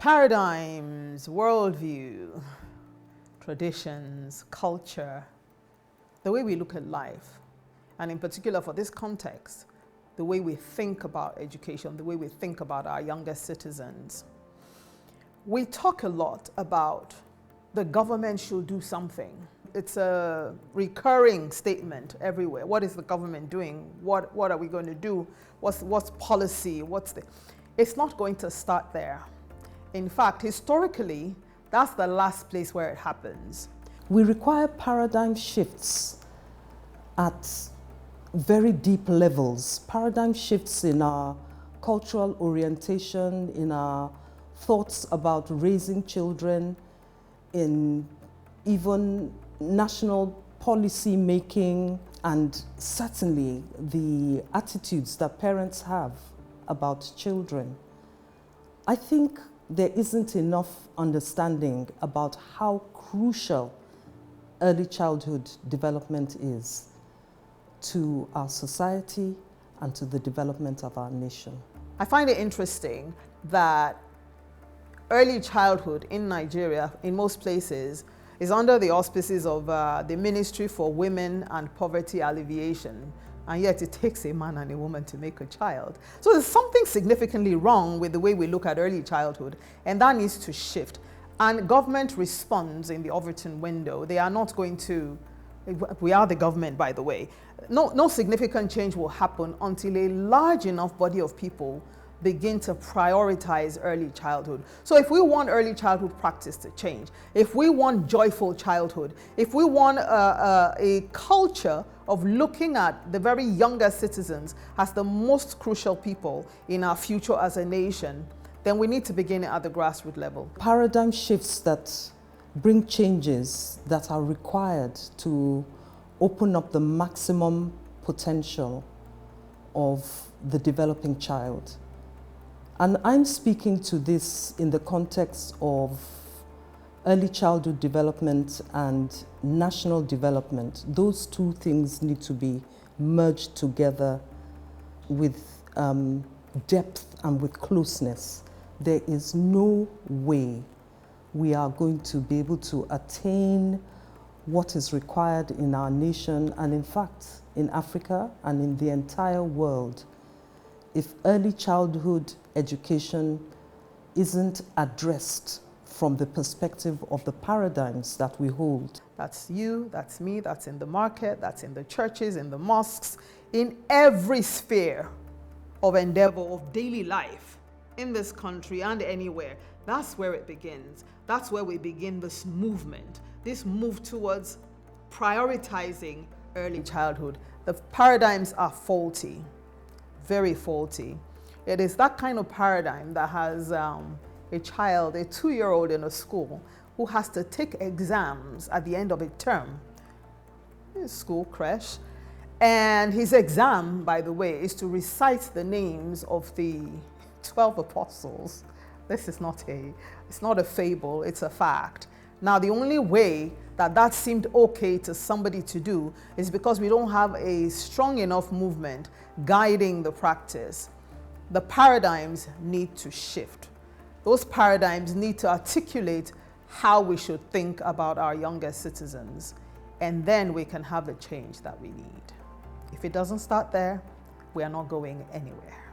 Paradigms, worldview, traditions, culture, the way we look at life, and in particular for this context, the way we think about education, the way we think about our younger citizens. We talk a lot about the government should do something. It's a recurring statement everywhere. What is the government doing? What are we going to do? What's policy? It's not going to start there. In fact, historically, that's the last place where it happens. We require paradigm shifts at very deep levels, paradigm shifts in our cultural orientation, in our thoughts about raising children, in even national policy making, and certainly the attitudes that parents have about children. I think there isn't enough understanding about how crucial early childhood development is to our society and to the development of our nation. I find it interesting that early childhood in Nigeria, in most places, is under the auspices of the Ministry for Women and Poverty Alleviation, and yet it takes a man and a woman to make a child. So there's something significantly wrong with the way we look at early childhood, and that needs to shift. And government responds in the Overton window. They are not going to, we are the government, by the way. No significant change will happen until a large enough body of people begin to prioritize early childhood. So if we want early childhood practice to change, if we want joyful childhood, if we want a culture of looking at the very younger citizens as the most crucial people in our future as a nation, then we need to begin at the grassroots level. Paradigm shifts that bring changes that are required to open up the maximum potential of the developing child. And I'm speaking to this in the context of early childhood development and national development. Those two things need to be merged together with depth and with closeness. There is no way we are going to be able to attain what is required in our nation and in fact in Africa and in the entire world if early childhood education isn't addressed from the perspective of the paradigms that we hold. That's you, that's me, that's in the market, that's in the churches, in the mosques, in every sphere of endeavor of daily life in this country and anywhere. That's where it begins. That's where we begin this movement, this move towards prioritizing early childhood. The paradigms are faulty, very faulty. It is that kind of paradigm that has a child, a 2-year-old in a school, who has to take exams at the end of a term, his school creche. And his exam, by the way, is to recite the names of the 12 apostles. This is it's not a fable, it's a fact. Now, the only way that seemed okay to somebody to do is because we don't have a strong enough movement guiding the practice. The paradigms need to shift. Those paradigms need to articulate how we should think about our younger citizens, and then we can have the change that we need. If it doesn't start there, we are not going anywhere.